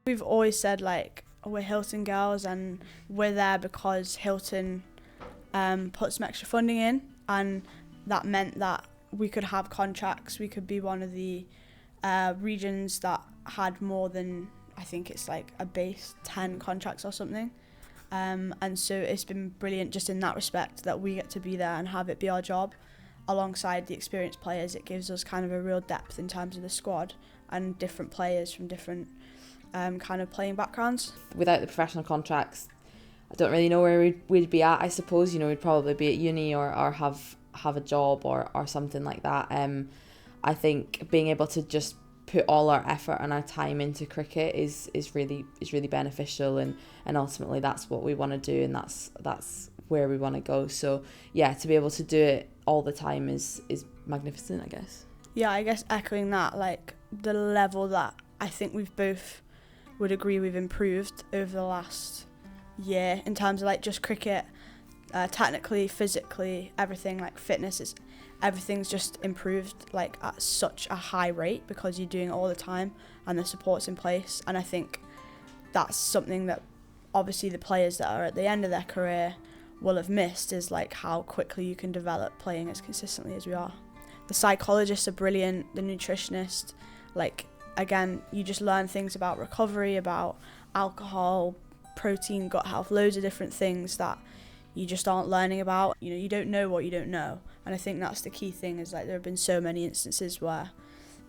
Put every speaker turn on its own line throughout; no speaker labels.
We've always said like we're Hilton girls and we're there because Hilton put some extra funding in, and that meant that we could have contracts. We could be one of the regions that had more than, I think it's like a base 10 contracts or something. And so it's been brilliant just in that respect that we get to be there and have it be our job. Alongside the experienced players, it gives us kind of a real depth in terms of the squad and different players from different kind of playing backgrounds.
Without the professional contracts, I don't really know where we'd be at. I suppose, we'd probably be at uni or have a job or something like that. I think being able to just put all our effort and our time into cricket is really beneficial, and ultimately that's what we want to do, and that's where we want to go. So yeah, to be able to do it all the time is magnificent, I guess.
Yeah, I guess echoing that, like the level that I think we've both would agree we've improved over the last year in terms of like just cricket, technically, physically, everything, like fitness, everything's just improved like at such a high rate because you're doing it all the time and the support's in place. And I think that's something that obviously the players that are at the end of their career will have missed, is like how quickly you can develop playing as consistently as we are. The psychologists are brilliant, the nutritionist, like again, you just learn things about recovery, about alcohol, protein, gut health, loads of different things that you just aren't learning about. You don't know what you don't know. And I think that's the key thing, is like there have been so many instances where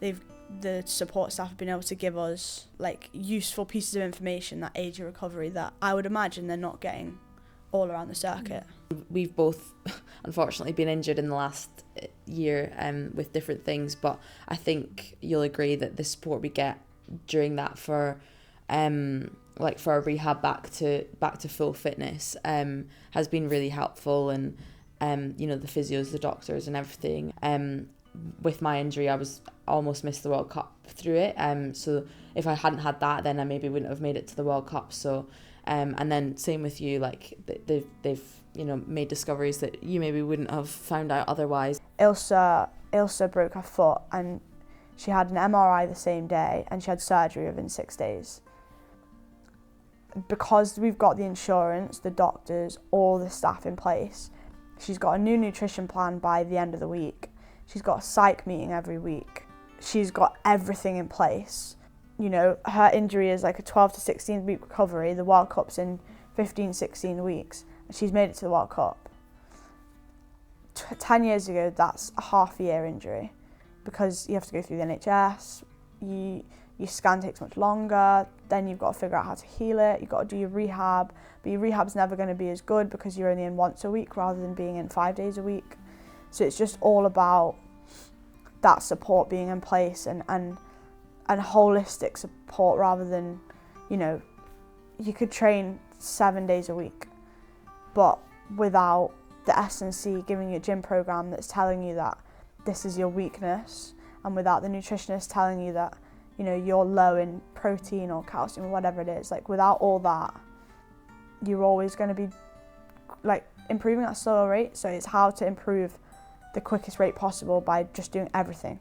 the support staff have been able to give us like useful pieces of information that aid your recovery that I would imagine they're not getting all around the circuit.
We've both unfortunately been injured in the last year with different things, but I think you'll agree that the support we get during that for our rehab back to full fitness has been really helpful, and the physios, the doctors and everything. With my injury, I was almost missed the World Cup through it, so if I hadn't had that, then I maybe wouldn't have made it to the World Cup. So and then same with you, like they've made discoveries that you maybe wouldn't have found out otherwise.
Ilsa broke her foot and she had an MRI the same day and she had surgery within 6 days. Because we've got the insurance, the doctors, all the staff in place, she's got a new nutrition plan by the end of the week. She's got a psych meeting every week. She's got everything in place. Her injury is like a 12 to 16 week recovery. The World Cup's in 15, 16 weeks. And she's made it to the World Cup. 10 years ago, that's a half-year injury because you have to go through the NHS. Your scan takes much longer. Then you've got to figure out how to heal it. You've got to do your rehab. But your rehab's never going to be as good because you're only in once a week rather than being in 5 days a week. So it's just all about that support being in place and holistic support rather than, you could train 7 days a week, but without the S&C giving you a gym program that's telling you that this is your weakness, and without the nutritionist telling you that, you're low in protein or calcium or whatever it is, like without all that, you're always going to be like improving at a slower rate. So it's how to improve the quickest rate possible by just doing everything.